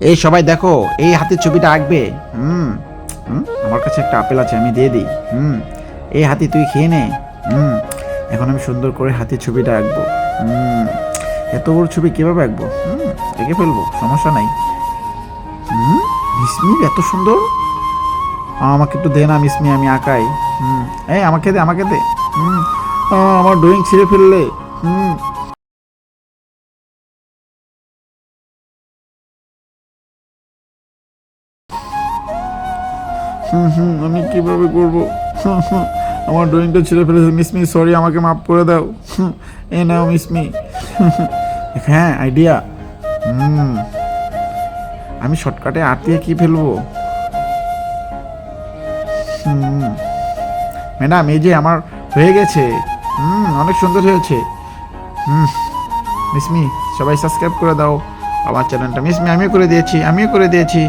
এই সবাই দেখো, এই হাতির ছবিটা আঁকবে। আমার কাছে একটা আপেল আছে, আমি দিয়ে দিই। এই হাতি তুই খেয়ে নে। এখন আমি সুন্দর করে হাতির ছবিটা আঁকবো। এত বড় ছবি কিভাবে আঁকবো? এঁকে ফেলবো, সমস্যা নাই। মিসমি এত সুন্দর, আমাকে একটু দে না মিসমি, আমি আঁকাই। এই আমাকে দে, আমাকে দে। আমার ড্রয়িং ছিঁড়ে ফেললে। আমি কিভাবে করবো? আমার ড্রয়িংটা ছিঁড়ে ফেলেছে। মিসমি সরি, আমাকে মাফ করে দাও। এ নাও মিসমি। হ্যাঁ, আইডিয়া। আমি শর্টকাটে আটকে কি ফেলবো? ম্যাডাম, এই যে আমার হয়ে গেছে। অনেক সুন্দর হয়েছে। মিসমি সবাই সাবস্ক্রাইব করে দাও আমার চ্যানেলটা। মিসমি আমিও করে দিয়েছি।